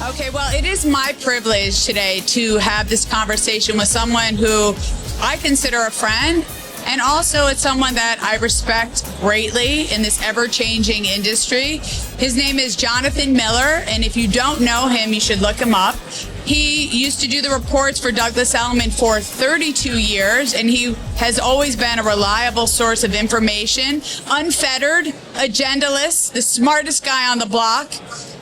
Okay, well, it is my privilege today to have this conversation with someone who I consider a friend, and also it's someone that I respect greatly in this ever-changing industry. His name is Jonathan Miller, and if you don't know him, you should look him up. He used to do the reports for Douglas Elliman for 32 years, and he has always been a reliable source of information, unfettered, agendaless, the smartest guy on the block.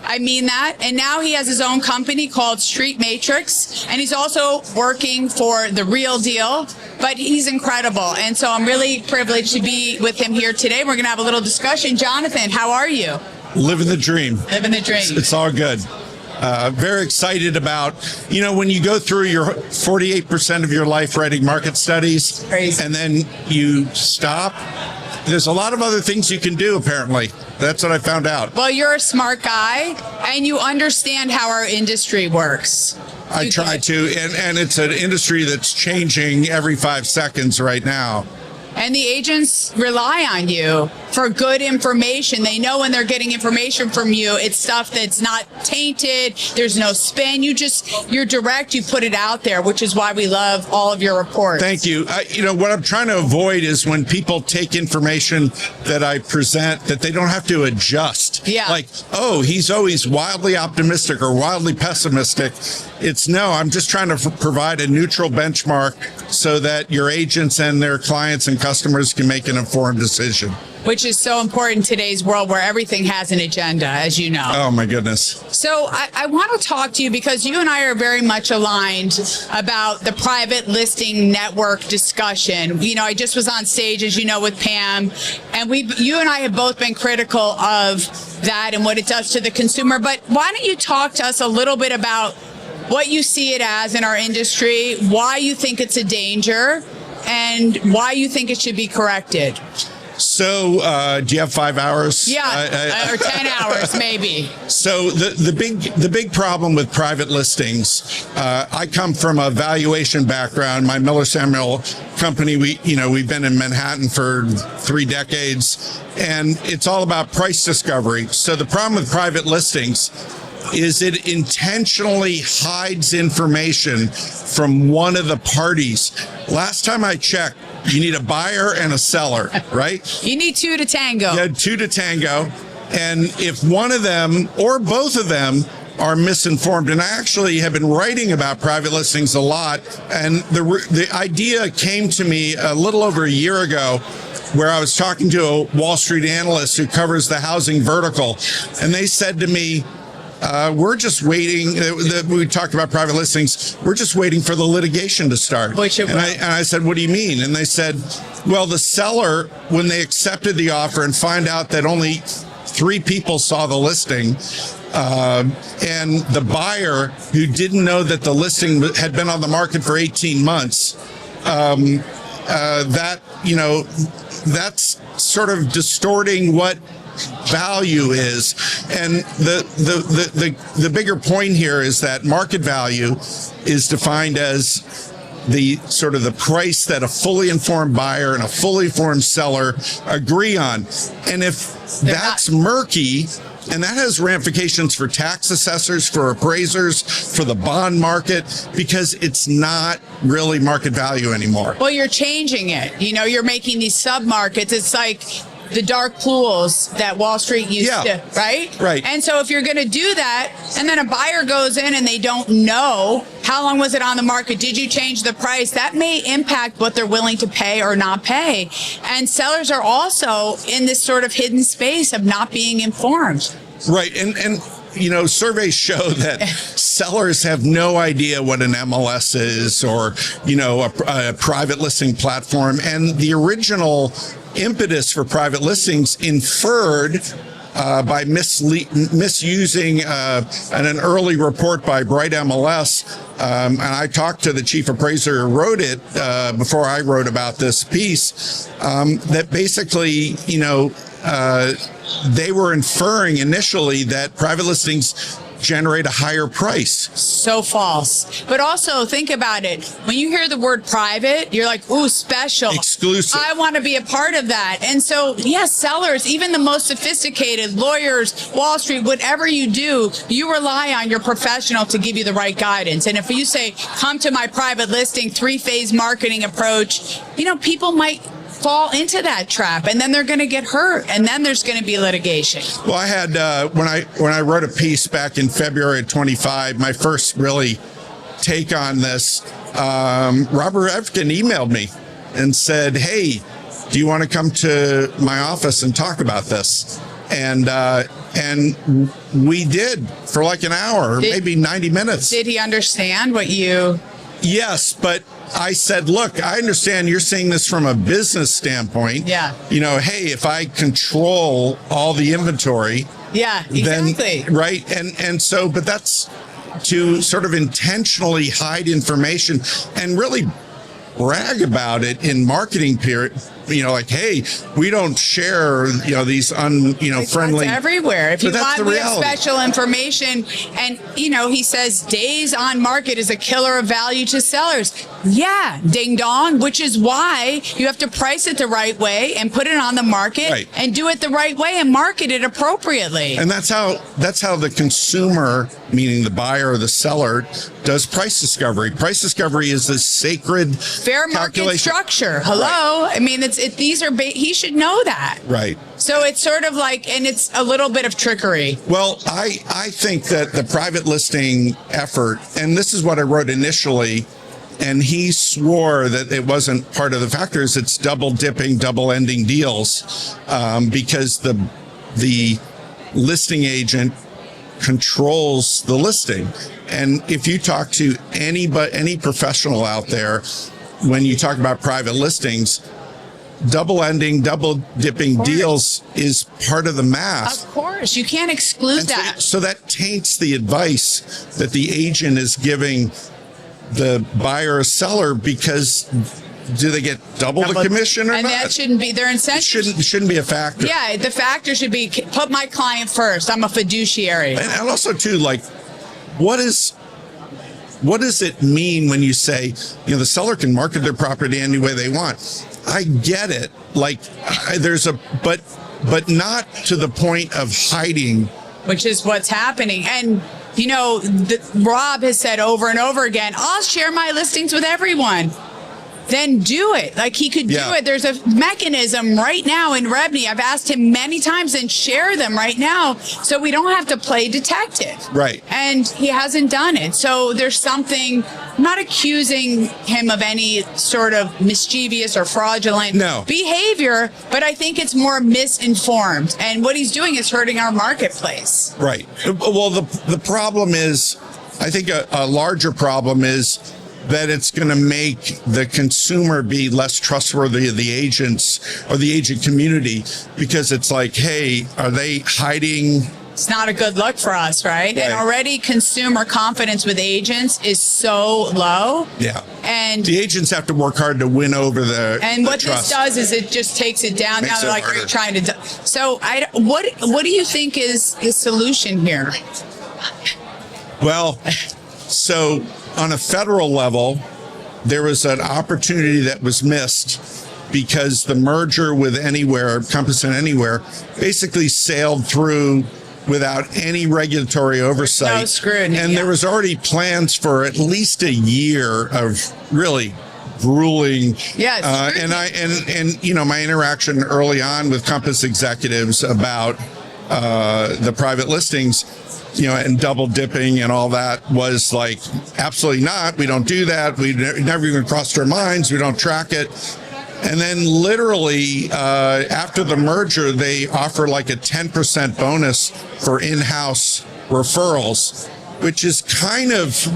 I mean that. And now he has his own company called StreetMatrix, and he's also working for The Real Deal, but he's incredible. And so I'm really privileged to be with him here today. We're going to have a little discussion. Jonathan, how are you? Living the dream. Living the dream. It's all good. Very excited about, when you go through your 48% of your life writing market studies, Crazy. And then you stop, there's a lot of other things you can do, apparently. That's what I found out. Well, you're a smart guy, and you understand how our industry works. I try to, and it's an industry that's changing every 5 seconds right now. And the agents rely on you for good information. They know when they're getting information from you, it's stuff that's not tainted. There's no spin. You're direct. You put it out there, which is why we love all of your reports. Thank you. What I'm trying to avoid is when people take information that I present that they don't have to adjust. Yeah. Like, oh, he's always wildly optimistic or wildly pessimistic. I'm just trying to provide a neutral benchmark so that your agents and their clients and customers can make an informed decision. Which is so important in today's world where everything has an agenda, as you know. Oh, my goodness. So I want to talk to you because you and I are very much aligned about the private listing network discussion. I just was on stage, as you know, with Pam, and you and I have both been critical of that and what it does to the consumer. But why don't you talk to us a little bit about what you see it as in our industry, why you think it's a danger, and why you think it should be corrected. So, do you have 5 hours? Yeah, or 10 hours maybe. So the big problem with private listings, I come from a valuation background. My Miller Samuel company, we've been in Manhattan for 3 decades, and it's all about price discovery. So the problem with private listings is it intentionally hides information from one of the parties. Last time I checked, you need a buyer and a seller, right? You need 2 to tango. You had 2 to tango. And if one of them or both of them are misinformed, and I actually have been writing about private listings a lot, and the idea came to me a little over a year ago, where I was talking to a Wall Street analyst who covers the housing vertical, and they said to me, we're just waiting. We talked about private listings. We're just waiting for the litigation to start. And I said, what do you mean? And they said, well, the seller, when they accepted the offer and find out that only 3 people saw the listing, and the buyer who didn't know that the listing had been on the market for 18 months, that's sort of distorting what value is. And the bigger point here is that market value is defined as the sort of the price that a fully informed buyer and a fully informed seller agree on. And if that's murky, and that has ramifications for tax assessors, for appraisers, for the bond market, because it's not really market value anymore. Well, you're changing it. You're making these sub-markets. It's like the dark pools that Wall Street used to, right? Right. And so if you're going to do that, and then a buyer goes in and they don't know how long was it on the market, did you change the price, that may impact what they're willing to pay or not pay. And sellers are also in this sort of hidden space of not being informed. Right. And surveys show that sellers have no idea what an MLS is or, a private listing platform. And the original impetus for private listings inferred by misusing an early report by Bright MLS. And I talked to the chief appraiser who wrote it before I wrote about this piece, that basically, they were inferring initially that private listings generate a higher price. So false. But also think about it. When you hear the word private, you're like, ooh, special. Exclusive. I want to be a part of that. And so, yes, sellers, even the most sophisticated lawyers, Wall Street, whatever you do, you rely on your professional to give you the right guidance. And if you say, come to my private listing, 3-phase marketing approach, people might fall into that trap, and then they're going to get hurt, and then there's going to be litigation. Well, I had when I wrote a piece back in February of 25, my first really take on this. Robert Efkin emailed me and said, "Hey, do you want to come to my office and talk about this?" And we did for like an hour, maybe 90 minutes. Did he understand what you? Yes, but I said, look, I understand you're seeing this from a business standpoint. Yeah. Hey, if I control all the inventory. Yeah, exactly. Then, right. And so, but that's to sort of intentionally hide information and really brag about it in marketing period. Like, hey, we don't share, these friendly. That's everywhere. If you want we have special information, and he says days on market is a killer of value to sellers. Yeah, ding dong. Which is why you have to price it the right way and put it on the market and do it the right way and market it appropriately. And that's how the consumer, meaning the buyer or the seller, does price discovery. Price discovery is a sacred fair market calculation. Structure. Hello. Right. I mean, he should know that. Right. So it's sort of like, and it's a little bit of trickery. Well, I think that the private listing effort, and this is what I wrote initially, and he swore that it wasn't part of the factors. It's double dipping, double ending deals, because the listing agent controls the listing. And if you talk to any professional out there, when you talk about private listings, double ending, double dipping deals is part of the math. Of course, you can't exclude that. So that taints the advice that the agent is giving the buyer or seller, because do they get double the commission or and not? And that shouldn't be their incentive. It shouldn't be a factor. Yeah, the factor should be put my client first. I'm a fiduciary. And also too, like, what does it mean when you say, the seller can market their property any way they want? I get it. Like, but not to the point of hiding. Which is what's happening. And, Rob has said over and over again, I'll share my listings with everyone. Then do it. Like, he could do it. There's a mechanism right now in Rebney. I've asked him many times, and share them right now so we don't have to play detective. Right. And he hasn't done it. So there's something, I'm not accusing him of any sort of mischievous or fraudulent behavior, but I think it's more misinformed. And what he's doing is hurting our marketplace. Right. Well, the problem is, I think a larger problem is that it's going to make the consumer be less trustworthy of the agents or the agent community, because it's like, hey, are they hiding? It's not a good look for us, right? And already consumer confidence with agents is so low. Yeah. And the agents have to work hard to win over And what trust. This does is it just takes it down. Makes Now, it like harder. you're trying to. So, what do you think is the solution here? Well, so on a federal level, there was an opportunity that was missed because the merger with Compass and Anywhere, basically sailed through without any regulatory oversight. No scrutiny. And there was already plans for at least a year of really grueling. Yes. And my interaction early on with Compass executives about the private listings, and double dipping and all that was like, absolutely not. We don't do that. We never even crossed our minds. We don't track it. And then literally after the merger, they offer like a 10% bonus for in-house referrals, which is kind of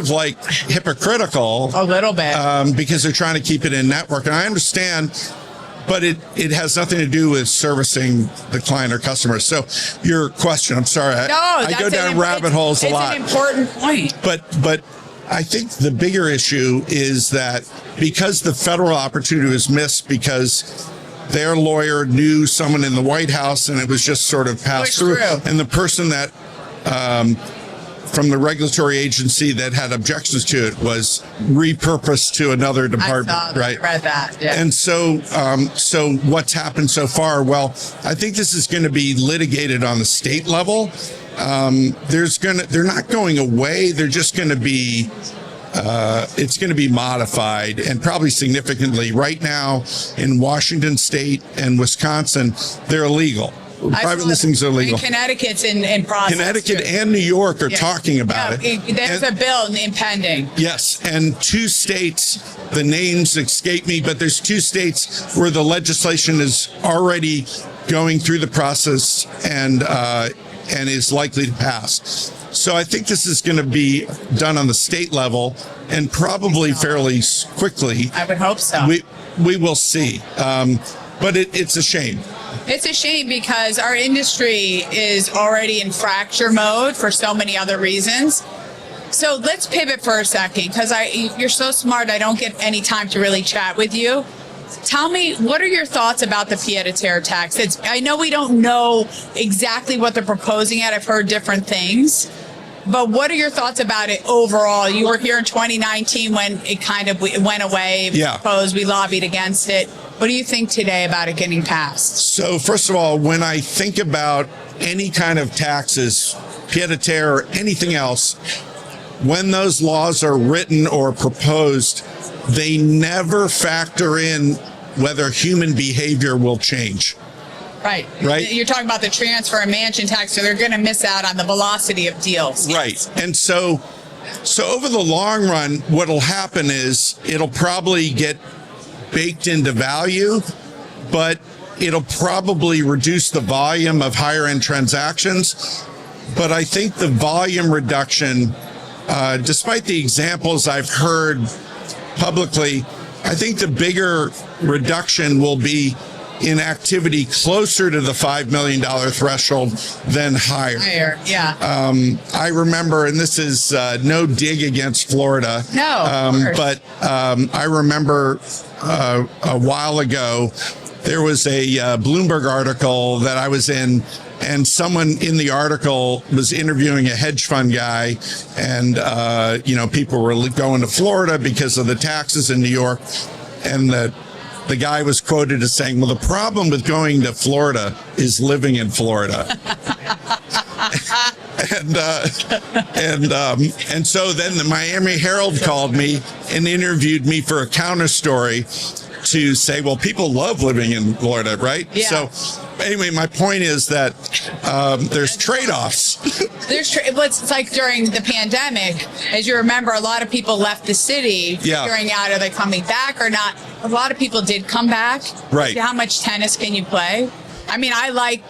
like hypocritical. A little bit. Because they're trying to keep it in network. And I understand, but it has nothing to do with servicing the client or customer. So your question, I'm sorry, I go down rabbit holes a lot. It's an important point. But I think the bigger issue is that because the federal opportunity was missed, because their lawyer knew someone in the White House, and it was just sort of passed through. And the person that from the regulatory agency that had objections to it was repurposed to another department. I saw that. Right? I read that. Yeah. And so what's happened so far? Well, I think this is going to be litigated on the state level. They're not going away. They're just going to be. It's going to be modified and probably significantly. Right now in Washington State and Wisconsin, they're illegal. Private listings are illegal. Connecticut's in process. Connecticut and New York are talking about it. There's a bill impending. Yes, and 2 states, the names escape me, but there's 2 states where the legislation is already going through the process and is likely to pass. So I think this is going to be done on the state level and probably fairly quickly. I would hope so. We will see. But it's a shame. It's a shame because our industry is already in fracture mode for so many other reasons. So let's pivot for a second because you're so smart. I don't get any time to really chat with you. Tell me, what are your thoughts about the pied-à-terre tax? I know we don't know exactly what they're proposing yet. I've heard different things. But what are your thoughts about it overall? You were here in 2019 when it kind of went away. It was proposed. We lobbied against it. What do you think today about it getting passed? So first of all, when I think about any kind of taxes, pied-à-terre or anything else, when those laws are written or proposed, they never factor in whether human behavior will change. Right. You're talking about the transfer and mansion tax, so they're going to miss out on the velocity of deals. Right. And so over the long run, what'll happen is it'll probably get baked into value, but it'll probably reduce the volume of higher end transactions. But I think the volume reduction, despite the examples I've heard publicly, I think the bigger reduction will be in activity closer to the $5 million threshold than higher. I remember, and this is no dig against Florida. But I remember a while ago, there was a Bloomberg article that I was in, and someone in the article was interviewing a hedge fund guy, and people were going to Florida because of the taxes in New York, and the guy was quoted as saying, well, the problem with going to Florida is living in Florida. And so then the Miami Herald called me and interviewed me for a counter story to say, well, people love living in Florida, right? So anyway, my point is that there's trade-offs. It's like during the pandemic, as you remember, a lot of people left the city figuring out, are they coming back or not? A lot of people did come back. Right. How much tennis can you play? I mean, I like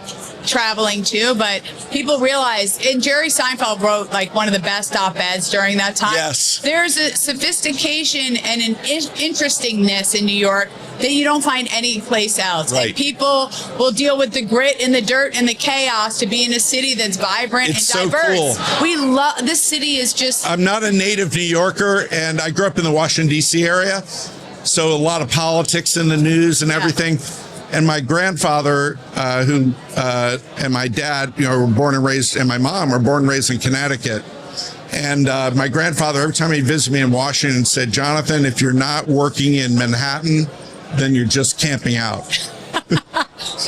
traveling too, but people realize, and Jerry Seinfeld wrote like one of the best op-eds during that time. Yes. There's a sophistication and an interestingness in New York that you don't find any place else. Right. And people will deal with the grit and the dirt and the chaos to be in a city that's vibrant and diverse. So cool. We love this city. Is just. I'm not a native New Yorker, and I grew up in the Washington D.C. area, so a lot of politics in the news and everything. And my grandfather, and my dad, were born and raised, and my mom were born and raised in Connecticut. And my grandfather, every time he visited me in Washington, said, Jonathan, if you're not working in Manhattan, then you're just camping out.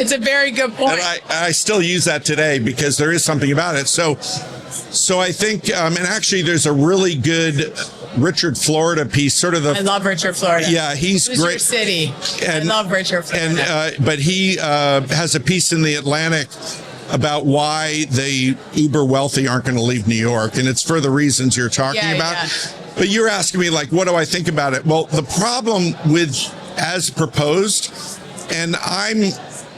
It's a very good point. And I still use that today because there is something about it. So I think, and actually there's a really good Richard Florida piece, I love Richard Florida. Yeah, he's Who's great. Your city. I love Richard Florida. And but he has a piece in the Atlantic about why the uber wealthy aren't going to leave New York, and it's for the reasons you're talking about. But you're asking me, like, what do I think about it? Well, the problem with as proposed, and I'm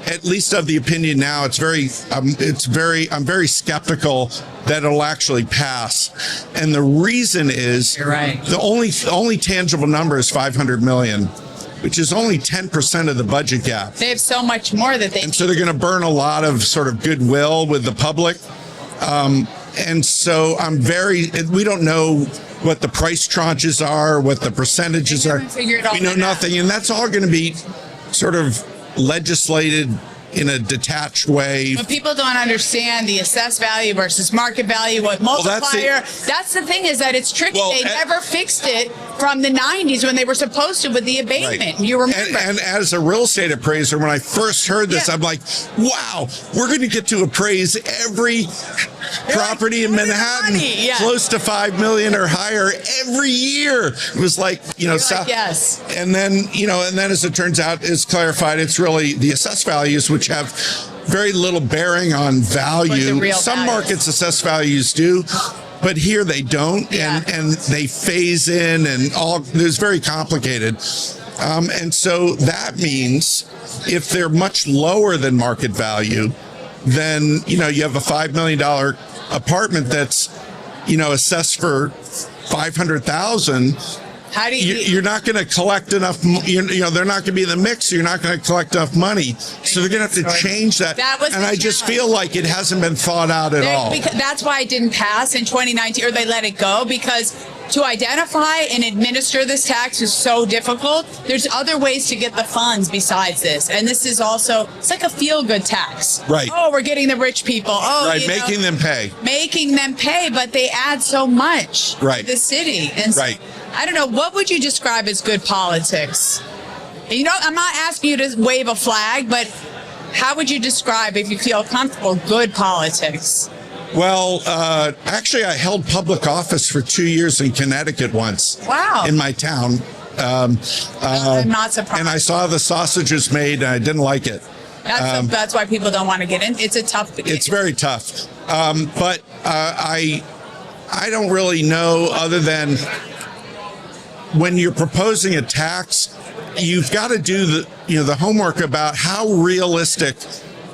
at least of the opinion now, I'm very skeptical that it'll actually pass. And the reason is the only tangible number is 500 million, which is only 10% of the budget gap. They have so much more that and so they're going to burn a lot of sort of goodwill with the public. And so we don't know what the price tranches are, what the percentages are. We know nothing. And that's all going to be sort of legislated in a detached way. But people don't understand the assessed value versus market value, what multiplier. That's the thing, is that it's tricky. They never fixed it from the 90s when they were supposed to with the abatement. Right. You remember. And as a real estate appraiser, when I first heard this, I'm like, wow, we're going to get to appraise every property in Manhattan close to $5 million or higher every year. It was like, yes. And then, and then as it turns out, it's clarified, it's really the assessed values, which have very little bearing on value. Some markets assessed values do, but here they don't, and they phase in, and there's very complicated. And so that means if they're much lower than market value, then, you have a $5 million apartment that's, assessed for $500,000. How do you're not going to collect enough, they're not going to be in the mix, so you're not going to collect enough money. So they're going to have to change that. And I just feel like it hasn't been thought out at all. That's why it didn't pass in 2019, or they let it go, because to identify and administer this tax is so difficult. There's other ways to get the funds besides this. And this is also, it's like a feel-good tax. Right. Oh, we're getting the rich people. Oh, right, making them pay. Making them pay, but they add so much to the city. And so, I don't know, what would you describe as good politics? I'm not asking you to wave a flag, but how would you describe, if you feel comfortable, good politics? Well, actually, I held public office for 2 years in Connecticut once. Wow. In my town. I'm not surprised. And I saw the sausages made, and I didn't like it. That's why people don't want to get in. It's a tough. It's very tough. But I don't really know, other than when you're proposing a tax, you've got to do the homework about how realistic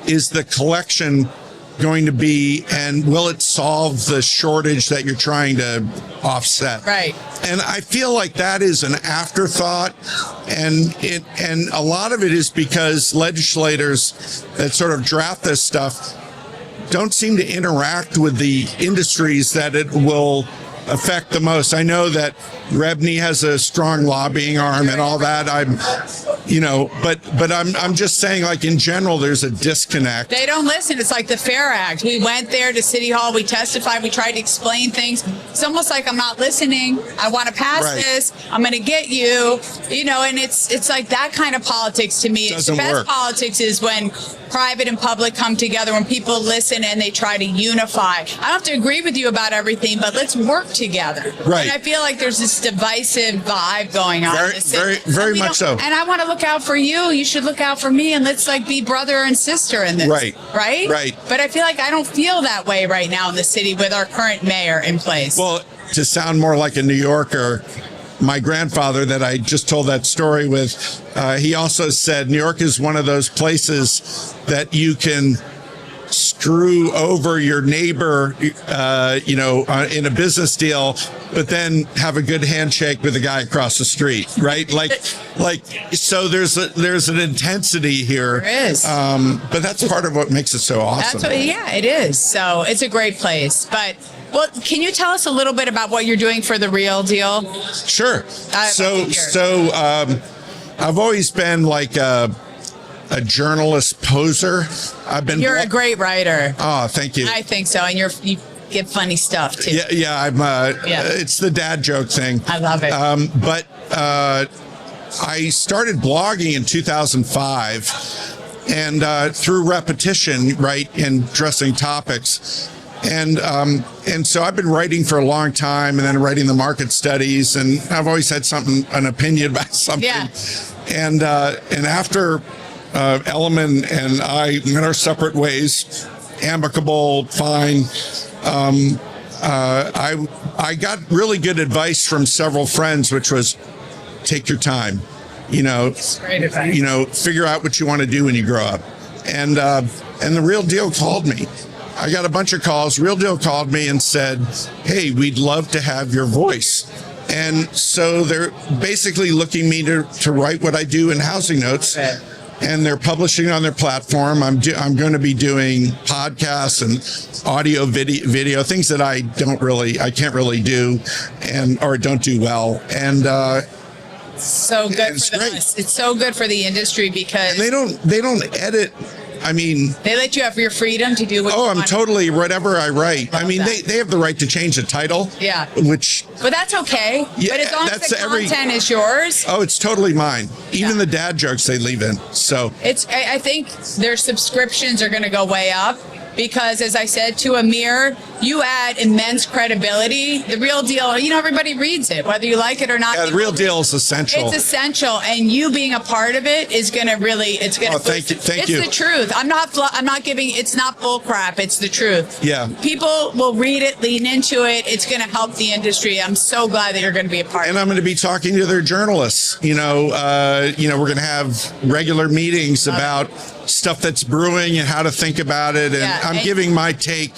is the collection going to be, and will it solve the shortage that you're trying to offset? Right. And I feel like that is an afterthought, and a lot of it is because legislators that sort of draft this stuff don't seem to interact with the industries that it will affect the most. I know that Rebney has a strong lobbying arm and all that. But I'm just saying, like, in general, there's a disconnect. They don't listen. It's like the FAIR Act. We went there to City Hall. We testified. We tried to explain things. It's almost like, I'm not listening. I want to pass this. I'm going to get you. And it's like that kind of politics to me. Doesn't best work. Politics is when private and public come together, when people listen and they try to unify. I don't have to agree with you about everything, but let's work together. Right. And I feel like there's this divisive vibe going on. Very much so. And I want to look out for you. You should look out for me, and let's be brother and sister in this. Right. But I feel like I don't feel that way right now in the city with our current mayor in place. Well, to sound more like a New Yorker, my grandfather that I just told that story with, he also said New York is one of those places that you can screw over your neighbor, in a business deal, but then have a good handshake with the guy across the street, right? So there's an intensity here. There is. But that's part of what makes it so awesome. It is. So it's a great place. But, can you tell us a little bit about what you're doing for The Real Deal? Sure. I've always been like a journalist poser. You're a great writer. Oh, thank you. I think so, and you get funny stuff too. Yeah. It's the dad joke thing. I love it. But I started blogging in 2005, and through repetition, and addressing topics. And so I've been writing for a long time, and then writing the market studies, and I've always had an opinion about something. Yeah. And after Elliman and I went our separate ways, amicable, fine. I got really good advice from several friends, which was take your time. Great advice. Figure out what you want to do when you grow up. And The Real Deal called me. I got a bunch of calls. Real Deal called me and said, hey, we'd love to have your voice. And so they're basically looking me to write what I do in Housing Notes. And they're publishing on their platform. I'm going to be doing podcasts and audio, video, things that I can't really do, or don't do well. And So good It's for great. us. It's so good for the industry because They don't edit. I mean, they let you have your freedom to do what you I'm want. totally whatever I write. I mean, that. they have the right to change the title. Yeah. Which, But that's okay. Yeah, but as long as that's the every- content is yours, it's totally mine. Even Yeah. the dad jokes they leave in. So I think their subscriptions are going to go way up because, as I said to Amir, you add immense credibility. The Real Deal, everybody reads it, whether you like it or not. yeah, the Real Deal is essential. It's essential, and you being a part of it is going to really. It's going to. Thank you. Thank it's you. the truth. I'm not giving. It's not bull crap. It's the truth. Yeah. People will read it, lean into it. It's going to help the industry. I'm so glad that you're going to be a part. And I'm going to be talking to their journalists. We're going to have regular meetings about stuff that's brewing and how to think about it. And Yeah, I'm and- giving my take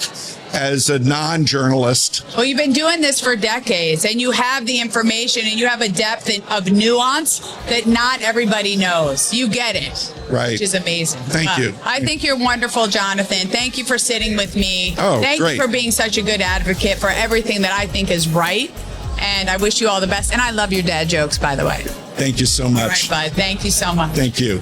as a non-journalist. Well, you've been doing this for decades, and you have the information, and you have a depth of nuance that not everybody knows. You get it, Right. Which is amazing. Thank you. I think you're wonderful, Jonathan. Thank you for sitting with me. Oh, Thank great. you for being such a good advocate for everything that I think is right. And I wish you all the best. And I love your dad jokes, by the way. Thank you so All much. right, bud. Thank you so much. Thank you.